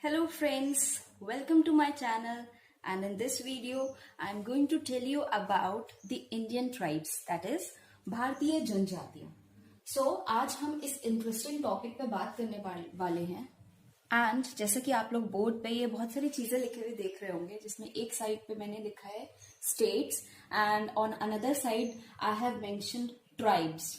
Hello friends, welcome to my channel, and in this video I am going to tell you about the Indian tribes, that is भारतीय जनजातियां. आज हम इस interesting topic पे बात करने वाले हैं. एंड जैसे कि आप लोग बोर्ड पे ये बहुत सारी चीजें लिखे हुए देख रहे होंगे, जिसमें एक साइड पे मैंने लिखा है states and on another side I have mentioned tribes.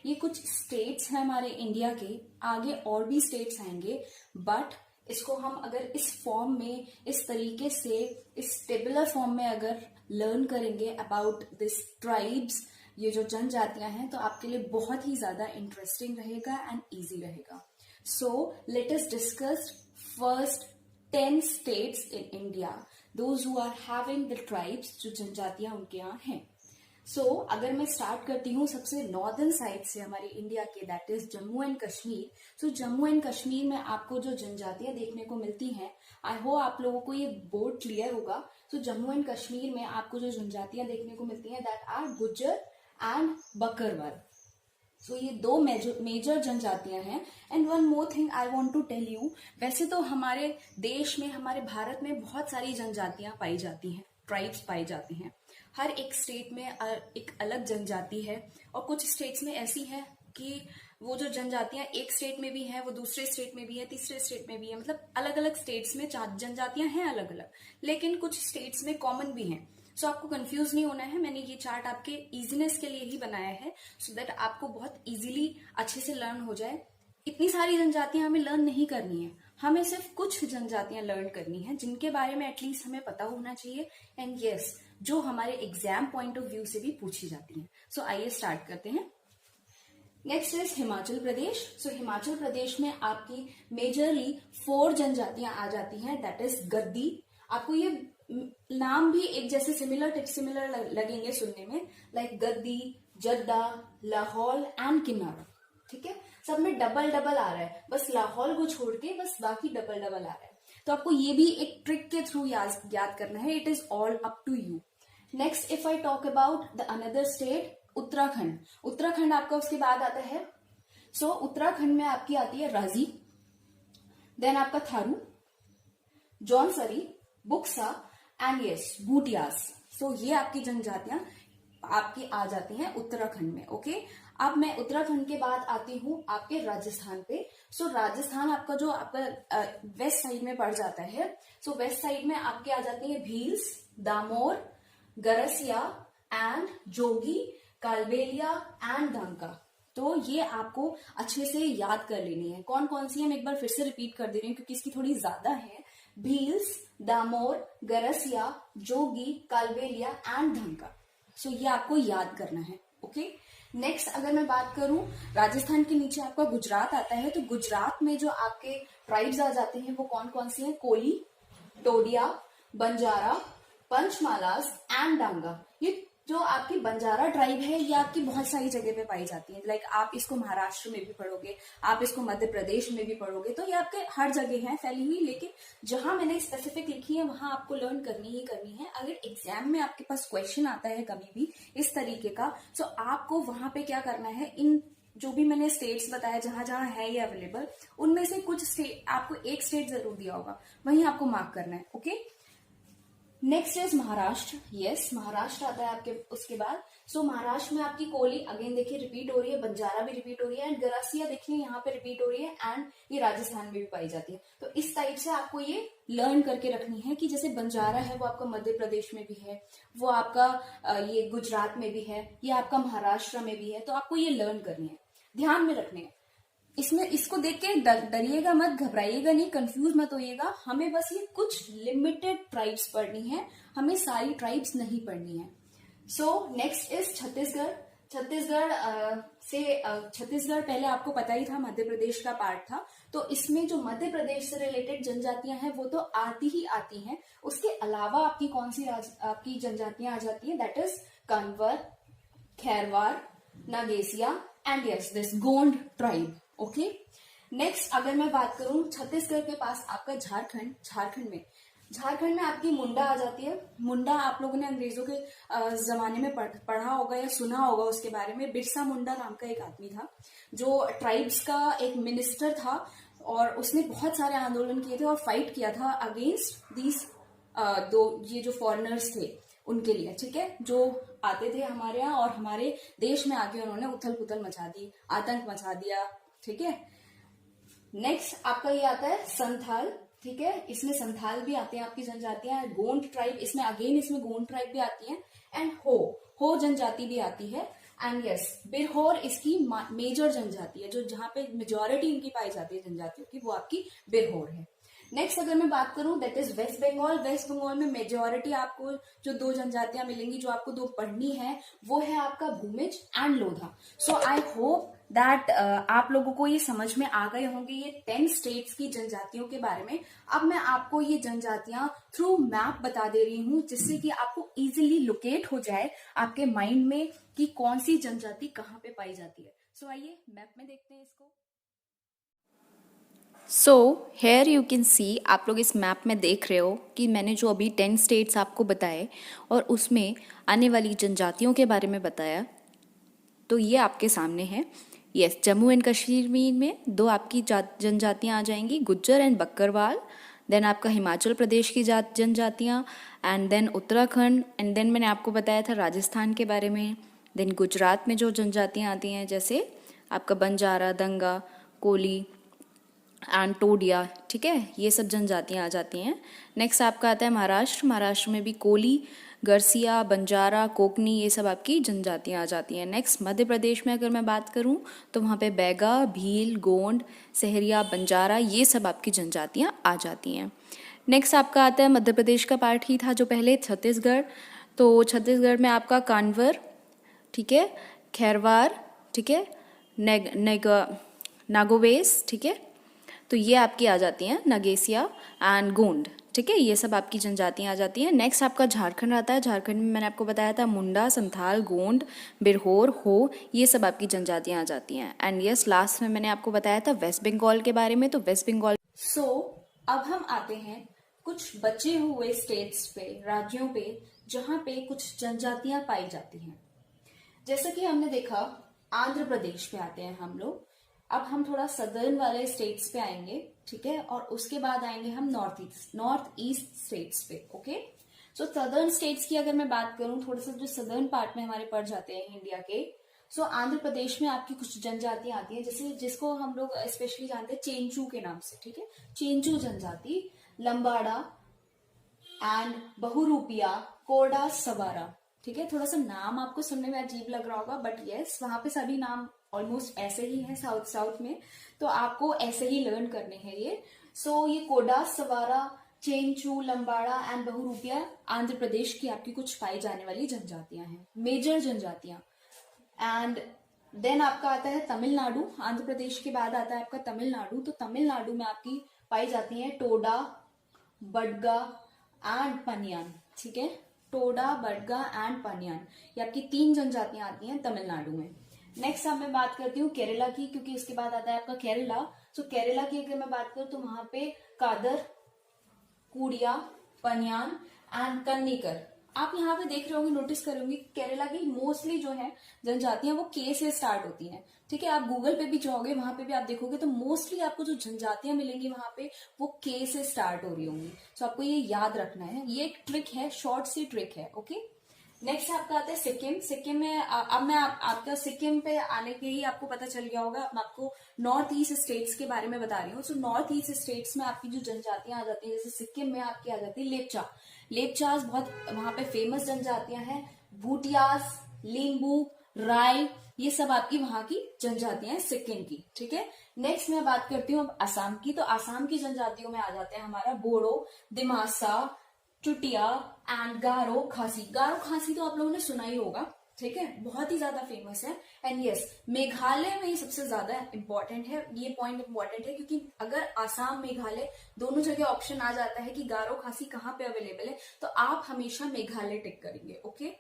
ये कुछ स्टेट्स हैं हमारे इंडिया के, आगे और भी स्टेट्स आएंगे, बट इसको हम अगर इस फॉर्म में, इस तरीके से, इस टेबुलर फॉर्म में अगर लर्न करेंगे अबाउट दिस ट्राइब्स, ये जो जनजातियां हैं, तो आपके लिए बहुत ही ज्यादा इंटरेस्टिंग रहेगा एंड इजी रहेगा. So let us discuss first 10 states in India, those who are having the tribes, जो जनजातियां उनके यहाँ हैं. अगर मैं स्टार्ट करती हूँ सबसे नॉर्दर्न साइड से हमारे इंडिया के, that is Jammu and Kashmir. Jammu and Kashmir में आपको जो जनजातियां देखने को मिलती हैं, आई होप आप लोगों को ये बोर्ड क्लियर होगा. जम्मू एंड कश्मीर में आपको जो जनजातियां देखने को मिलती हैं, that are Gujjar and Bakarwal. ये दो मेजर जनजातियां हैं. And one more thing I want to tell you, वैसे तो हमारे देश में, हमारे भारत में बहुत सारी जनजातियां पाई जाती हैं, ट्राइब्स पाई जाती हैं. हर एक स्टेट में एक अलग जनजाति है, और कुछ स्टेट्स में ऐसी है कि वो जो जनजातियां एक स्टेट में भी हैं, वो दूसरे स्टेट में भी है, तीसरे स्टेट में भी है. मतलब अलग अलग स्टेट्स में जनजातियां हैं अलग अलग, लेकिन कुछ स्टेट्स में कॉमन भी हैं. आपको कंफ्यूज नहीं होना है. मैंने ये चार्ट आपके इजीनेस के लिए ही बनाया है, सो दैट आपको बहुत इजीली अच्छे से लर्न हो जाए. इतनी सारी जनजातियां हमें लर्न नहीं करनी है, हमें सिर्फ कुछ जनजातियां लर्न करनी है जिनके बारे में एटलीस्ट हमें पता होना चाहिए. एंड यस, जो हमारे एग्जाम पॉइंट ऑफ व्यू से भी पूछी जाती हैं. आइए स्टार्ट करते हैं. Next is Himachal Pradesh. हिमाचल प्रदेश में आपकी मेजरली 4 जनजातियां आ जाती हैं, दैट इज गद्दी. आपको ये नाम भी एक जैसे सिमिलर लगेंगे सुनने में, like Gaddi, Jeddah, Lahaul and Kinnaur. ठीक है, सब में डबल आ रहा है, बस लाहौल को छोड़ के बस बाकी डबल आ रहा है. आपको ये भी एक ट्रिक के थ्रू याद करना है. It is all up to you. Next if I talk about the another state, Uttarakhand. Uttarakhand आपका उसके बाद आता है. उत्तराखंड में आपकी आती है राजी, देन आपका थारू, जौनसरी, बुक्सा एंड यस भूटियास. ये आपकी जनजातियां आपकी आ जाती हैं उत्तराखंड में. ओके, अब मैं उत्तराखंड के बाद आती हूँ आपके राजस्थान पे. राजस्थान आपका जो आपका वेस्ट साइड में पड़ जाता है. वेस्ट साइड में आपके आ जाती है भील्स, दामोर, गरसिया एंड जोगी, कालबेलिया एंड धनका. ये आपको अच्छे से याद कर लेनी है. कौन कौन सी है मैं एक बार फिर से रिपीट कर दे रही हूँ, क्योंकि इसकी थोड़ी ज्यादा है. भील्स, दामोर, गरसिया, जोगी, कालबेलिया एंड धनका. ये आपको याद करना है. ओके, नेक्स्ट अगर मैं बात करूं, राजस्थान के नीचे आपका गुजरात आता है. गुजरात में जो आपके ट्राइब्स आ जाते हैं वो कौन कौन सी हैं? कोली, टोडिया, बंजारा, पंचमालास एंड डांगा. ये जो आपकी बंजारा ट्राइब है, ये आपकी बहुत सारी जगह पे पाई जाती है. लाइक आप इसको महाराष्ट्र में भी पढ़ोगे, आप इसको मध्य प्रदेश में भी पढ़ोगे, तो ये आपके हर जगह है फैली हुई. लेकिन जहां मैंने स्पेसिफिक लिखी है वहां आपको लर्न करनी ही करनी है. अगर एग्जाम में आपके पास क्वेश्चन आता है कभी भी इस तरीके का, आपको वहां पे क्या करना है, इन जो भी मैंने स्टेट्स बताया जहां जहां है ये अवेलेबल, उनमें से कुछ स्टेट, आपको एक स्टेट जरूर दिया होगा, वहीं आपको मार्क करना है. Okay, next is Maharashtra. Yes, Maharashtra आता है आपके उसके बाद. महाराष्ट्र में आपकी कोली अगेन देखिए रिपीट हो रही है, बंजारा भी रिपीट हो रही है, एंड गरासिया देखिए यहाँ पे रिपीट हो रही है, एंड ये राजस्थान में भी पाई जाती है. इस टाइप से आपको ये लर्न करके रखनी है कि जैसे बंजारा है वो आपका मध्य प्रदेश में भी है, वो आपका ये गुजरात में भी है, ये आपका महाराष्ट्र में भी है. आपको ये लर्न करनी है, ध्यान में रखने हैं. इसमें इसको देख के डरिएगा मत, घबराइएगा नहीं, कंफ्यूज मत होइएगा. हमें बस ये कुछ लिमिटेड ट्राइब्स पढ़नी है, हमें सारी ट्राइब्स नहीं पढ़नी है. Next is Chhattisgarh. छत्तीसगढ़ पहले आपको पता ही था मध्य प्रदेश का पार्ट था. इसमें जो मध्य प्रदेश से रिलेटेड जनजातियां हैं वो तो आती ही आती हैं. उसके अलावा आपकी कौन सी आपकी जनजातियां आ जाती है, that is Kanwar, Kharwar, Nagesia and yes this Gond tribe. Okay, next अगर मैं बात करूं छत्तीसगढ़ के पास आपका झारखंड में आपकी मुंडा आ जाती है. मुंडा आप लोगों ने अंग्रेजों के जमाने में पढ़ा होगा या सुना होगा उसके बारे में. बिरसा मुंडा नाम का एक आदमी था जो ट्राइब्स का एक मिनिस्टर था, और उसने बहुत सारे आंदोलन किए थे और फाइट किया था अगेंस्ट दीज ये जो फॉरेनर्स थे उनके लिए, ठीक है, जो आते थे हमारे यहाँ और हमारे देश में आके उन्होंने उथल पुथल मचा दी, आतंक मचा दिया, ठीक है। नेक्स्ट आपका ये आता है संथाल, ठीक है, इसमें संथाल भी आते हैं आपकी जनजातियां, गोंड ट्राइब, इसमें अगेन इसमें गोंड ट्राइब भी आती है, एंड हो जनजाति भी आती है, एंड यस बिरहोर इसकी मेजर जनजाति है, जो जहां पे मेजोरिटी इनकी पाई जाती है जनजातियों की, वो आपकी बिरहोर है। नेक्स्ट अगर मैं बात करूं that is West Bengal. West Bengal में मेजोरिटी आपको जो दो जनजातियां मिलेंगी, जो आपको दो पढ़नी है, वो है आपका Bhumij and Lodha. So I hope that आप लोगों को ये समझ में आ गए होंगे ये 10 स्टेट्स की जनजातियों के बारे में। अब मैं आपको ये जनजातियां थ्रू मैप बता दे रही हूँ, जिससे कि आपको इजिली लोकेट हो जाए आपके माइंड में कि कौन सी जनजाति कहाँ पे पाई जाती है। सो आइए मैप में देखते हैं इसको। So here you can see, आप लोग इस मैप में देख रहे हो कि मैंने जो अभी 10 स्टेट्स आपको बताए और उसमें आने वाली जनजातियों के बारे में बताया, तो ये आपके सामने है। यस, जम्मू एंड कश्मीर में दो आपकी जनजातियां आ जाएंगी, गुज्जर एंड बक्करवाल। देन आपका हिमाचल प्रदेश की जनजातियां, and then Uttarakhand, and then मैंने आपको बताया था राजस्थान के बारे में। देन गुजरात में जो जनजातियां आती हैं, जैसे आपका बंजारा, दंगा, कोली एंड टोडिया, ठीक है, ये सब जनजातियां आ जाती हैं। नेक्स्ट आपका आता है महाराष्ट्र। महाराष्ट्र में भी कोली, गरसिया, बंजारा, कोकनी, ये सब आपकी जनजातियां आ जाती हैं। नेक्स्ट मध्य प्रदेश में अगर मैं बात करूं तो वहाँ पे बैगा, भील, गोंड, सहरिया, बंजारा, ये सब आपकी जनजातियां आ जाती हैं। नेक्स्ट आपका आता है मध्य प्रदेश का पार्ट ही था जो पहले, छत्तीसगढ़। तो छत्तीसगढ़ में आपका कानवर, ठीक है, खैरवार, ठीक है, नागोवेस, ठीक है, तो ये आपकी आ जाती हैं, नगेसिया एंड गोंड, ठीक है, ये सब आपकी जनजातियां आ जाती हैं। नेक्स्ट आपका झारखंड आता है। झारखंड में मैंने आपको बताया था मुंडा, संथाल, गोंड, बिरहोर, हो, ये सब आपकी जनजातियां आ जाती हैं। एंड यस, लास्ट में मैंने आपको बताया था वेस्ट बंगाल के बारे में, तो वेस्ट बंगाल। सो अब हम आते हैं कुछ बचे हुए स्टेट्स पे, राज्यों पे, जहां पे कुछ जनजातियां पाई जाती हैं। जैसे कि हमने देखा आंध्र प्रदेश पे आते हैं हम लोग। अब हम थोड़ा सदर्न वाले स्टेट्स पे आएंगे, ठीक है, और उसके बाद आएंगे हम नॉर्थ ईस्ट स्टेट्स पे। ओके, सो सदर्न स्टेट्स की अगर मैं बात करूं, थोड़ा सा जो सदर्न पार्ट में हमारे पड़ जाते हैं इंडिया के, सो आंध्र प्रदेश में आपकी कुछ जनजातियां आती हैं, जैसे जिसको हम लोग स्पेशली जानते हैं चेंचू के नाम से, ठीक है, चेंचू जनजाति, लंबाड़ा एंड बहुरूपिया, कोडा सवारा, ठीक है। थोड़ा सा नाम आपको सुनने में अजीब लग रहा होगा, बट यस, वहां पे सभी नाम ऑलमोस्ट ऐसे ही हैं साउथ में, तो आपको ऐसे ही लर्न करने हैं ये। सो ये कोडा सवारा, चेंचू, लंबाड़ा एंड बहुरूपिया आंध्र प्रदेश की आपकी कुछ पाई जाने वाली जनजातियां हैं, मेजर जनजातियां। एंड देन आपका आता है तमिलनाडु। आंध्र प्रदेश के बाद आता है आपका तमिलनाडु। तो तमिलनाडु में आपकी पाई जाती है टोडा, बडगा एंड पनियान, ठीक है, टोडा, बडगा एंड पनियान, ये आपकी 3 जनजातियां आती हैं तमिलनाडु में। नेक्स्ट अब मैं बात करती हूँ केरला की, क्योंकि उसके बाद आता है आपका केरला। तो केरला की अगर मैं बात करूँ तो वहां पे कादर, कुड़िया, पनियान एंड कन्निकर। आप यहाँ पे देख रहे होंगे, नोटिस करोगे केरला की मोस्टली जो है जनजातियां वो के से स्टार्ट होती हैं, ठीक है। आप गूगल पे भी जाओगे, वहां पे भी आप देखोगे तो मोस्टली आपको जो जनजातियां मिलेंगी वहां पे वो के से स्टार्ट हो रही होंगी। तो आपको ये याद रखना है, ये एक ट्रिक है, शॉर्ट सी ट्रिक है। ओके, नेक्स्ट आपका आता है सिक्किम। सिक्किम में अब मैं आपका सिक्किम पे आने के ही आपको पता चल गया होगा, मैं आपको नॉर्थ ईस्ट स्टेट्स के बारे में बता रही हूँ। सो नॉर्थ ईस्ट स्टेट्स में आपकी जो जनजातियां आ जाती हैं, जैसे सिक्किम में आपकी आ जाती है लेपचा। लेपचास बहुत वहां पे फेमस जनजातियां हैं। भूटियास, लिम्बू, राय, ये सब आपकी वहां की जनजातियां हैं सिक्किम की, ठीक है। नेक्स्ट मैं बात करती हूँ अब असम की। तो असम की जनजातियों में आ जाते हैं हमारा बोडो, दिमासा, चुटिया एंड गारो खासी। गारो खासी तो आप लोगों ने सुना ही होगा, ठीक है, बहुत ही ज्यादा फेमस है। एंड यस, मेघालय में ये सबसे ज्यादा इंपॉर्टेंट है, ये पॉइंट इंपॉर्टेंट है, क्योंकि अगर आसाम मेघालय दोनों जगह ऑप्शन आ जाता है कि गारो खासी कहाँ पे अवेलेबल है, तो आप हमेशा मेघालय टिक करेंगे। ओके,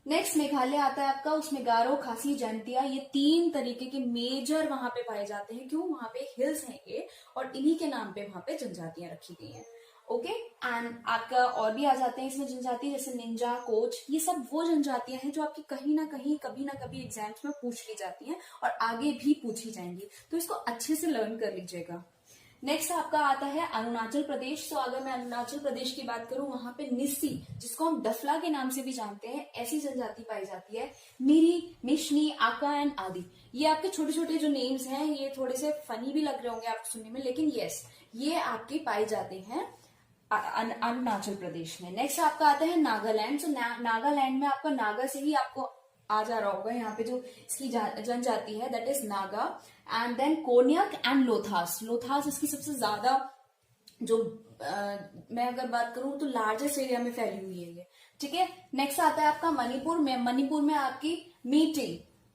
नेक्स्ट मेघालय आता है आपका, उसमें गारो, खासी, जैंतिया, ये 3 तरीके के मेजर वहां पे पाए जाते हैं। क्यों? वहां पे हिल्स हैं ये, और इन्हीं के नाम पे वहां पे जनजातियां रखी गई हैं। ओके, एंड आपका और भी आ जाते हैं इसमें जनजाति, जैसे निंजा, कोच, ये सब वो जनजातियां हैं जो आपकी कहीं ना कहीं कभी ना कभी एग्जाम्स में पूछ ली जाती हैं और आगे भी पूछी जाएंगी, तो इसको अच्छे से लर्न कर लीजिएगा। नेक्स्ट आपका आता है अरुणाचल प्रदेश। तो अगर मैं अरुणाचल प्रदेश की बात करूं, वहां पे निस्सी, जिसको हम डफला के नाम से भी जानते हैं, ऐसी जनजाति पाई जाती है। मिरी, मिशनी, आका एंड आदि। ये आपके छोटे छोटे जो नेम्स हैं, ये थोड़े से फनी भी लग रहे होंगे आपको सुनने में, लेकिन यस, ये आपके पाए जाते हैं अरुणाचल प्रदेश में। नेक्स्ट आपका आता है नागालैंड। तो नागालैंड में आपका नागा से ही आपको आ जा रहा होगा, यहाँ पे जो इसकी जनजाति है that is Naga. And then Konyak and Lothas. Lothas इसकी सबसे ज्यादा जो मैं अगर बात करूं तो लार्जेस्ट एरिया में फैली हुई है ये, ठीक है। नेक्स्ट आता है आपका मणिपुर में। मणिपुर में आपकी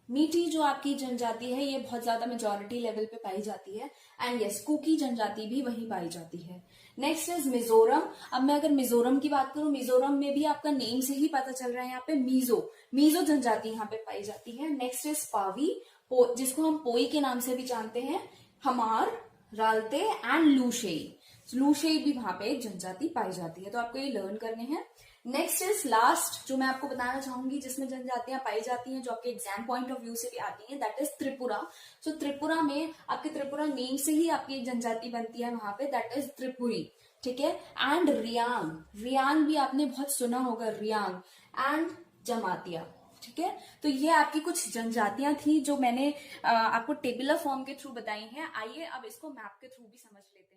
मीटी जो आपकी जनजाति है, ये बहुत ज्यादा मेजोरिटी लेवल पे पाई जाती है। एंड यस, कुकी जनजाति भी वहीं पाई जाती है। Next is Mizoram. अब मैं अगर मिजोरम की बात करूं, मिजोरम में भी आपका नेम से ही पता चल रहा है, यहाँ पे मीजो जनजाति यहाँ पे पाई जाती है। नेक्स्ट इज पावी, जिसको हम पोई के नाम से भी जानते हैं। हमार, रालते एंड लूशेई भी वहां पे एक जनजाति पाई जाती है, तो आपको ये लर्न करने हैं। नेक्स्ट इज लास्ट जो मैं आपको बताना चाहूंगी, जिसमें जनजातियां पाई जाती हैं, जो आपके एग्जाम पॉइंट ऑफ व्यू से भी आती हैं, दैट इज त्रिपुरा। सो त्रिपुरा में आपके त्रिपुरा नेम से ही आपकी एक जनजाति बनती है वहां पे, दैट इज त्रिपुरी, ठीक है। एंड रियांग भी आपने बहुत सुना होगा, रियांग एंड जमातिया, ठीक है। तो ये आपकी कुछ जनजातियां थी जो मैंने आपको टेबुलर फॉर्म के थ्रू बताई हैं। आइए अब इसको मैप के थ्रू भी समझ लेते हैं।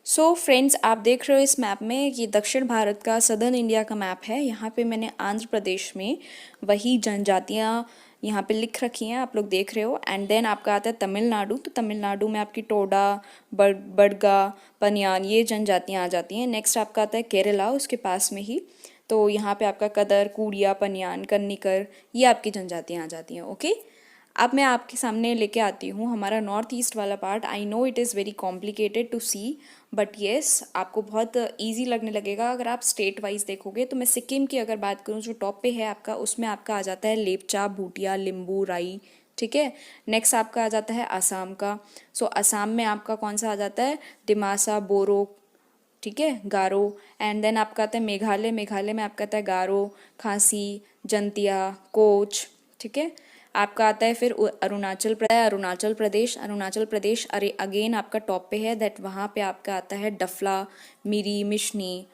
सो फ्रेंड्स, आप देख रहे हो इस मैप में, ये दक्षिण भारत का, सदर्न इंडिया का मैप है। यहाँ पे मैंने आंध्र प्रदेश में वही जनजातियाँ यहाँ पे लिख रखी हैं, आप लोग देख रहे हो। एंड देन आपका आता है तमिलनाडु। तो तमिलनाडु में आपकी टोडा, बड़गा, पनियान, ये जनजातियाँ आ जाती हैं। नेक्स्ट आपका आता है केरला, उसके पास में ही। तो यहाँ पे आपका कदर, कूड़िया, पनियान, कन्निकर, ये आपकी जनजातियाँ आ जाती हैं। ओके, अब मैं आपके सामने लेके आती हूँ हमारा नॉर्थ ईस्ट वाला part. I know it is very complicated to see, but yes, आपको बहुत ईजी लगने लगेगा अगर आप स्टेट वाइज देखोगे। तो मैं सिक्किम की अगर बात करूँ, जो टॉप पे है आपका, उसमें आपका आ जाता है लेपचा, भूटिया, लिम्बू, राई, ठीक है। नेक्स्ट आपका आ जाता है असम का। सो असम में आपका कौन सा आ जाता है, दिमासा, बोरो, ठीक है, गारो। एंड देन आपका आता है मेघालय। मेघालय में आपका आता है गारो, खासी, जंतिया, कोच, ठीक है। आपका आता है फिर अरुणाचल प्रदेश अरे अगेन आपका टॉप पे है, दैट वहाँ पे आपका आता है डफला, मिरी, मिशनी,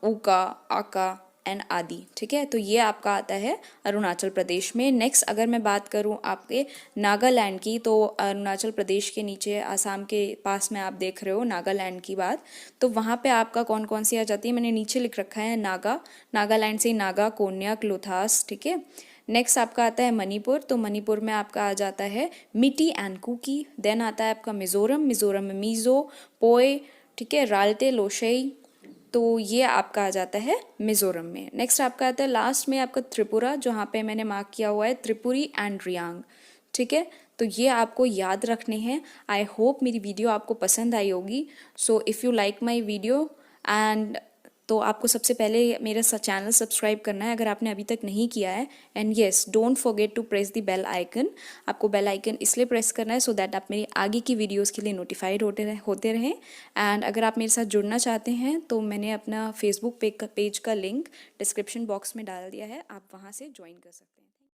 उका, आका एंड आदि, ठीक है। तो ये आपका आता है अरुणाचल प्रदेश में। नेक्स्ट अगर मैं बात करूँ आपके नागालैंड की, तो अरुणाचल प्रदेश के नीचे आसाम के पास में आप देख रहे हो नागालैंड की बात, तो वहाँ पे आपका कौन कौन सी आ जाती है, मैंने नीचे लिख रखा है नागालैंड से नागा, कोन्याक, लोथास, ठीक है। नेक्स्ट आपका आता है मणिपुर। तो मणिपुर में आपका आ जाता है मिटी एंड कुकी। देन आता है आपका मिजोरम में मीजो, पोए, ठीक है, राल्टे, लोशेई, तो ये आपका आ जाता है मिजोरम में। नेक्स्ट आपका आता है लास्ट में आपका त्रिपुरा, जहाँ पे मैंने मार्क किया हुआ है त्रिपुरी एंड रियांग, ठीक है। तो ये आपको याद रखने हैं। आई होप मेरी वीडियो आपको पसंद आई होगी। So if you like my video and, तो आपको सबसे पहले मेरा चैनल सब्सक्राइब करना है अगर आपने अभी तक नहीं किया है। And yes, don't forget to press the bell icon. आपको बेल आइकन इसलिए प्रेस करना है सो दैट आप मेरी आगे की वीडियोस के लिए नोटिफाइड होते रहें। एंड अगर आप मेरे साथ जुड़ना चाहते हैं तो मैंने अपना फेसबुक पेज का लिंक डिस्क्रिप्शन बॉक्स में डाल दिया है, आप वहाँ से ज्वाइन कर सकते हैं।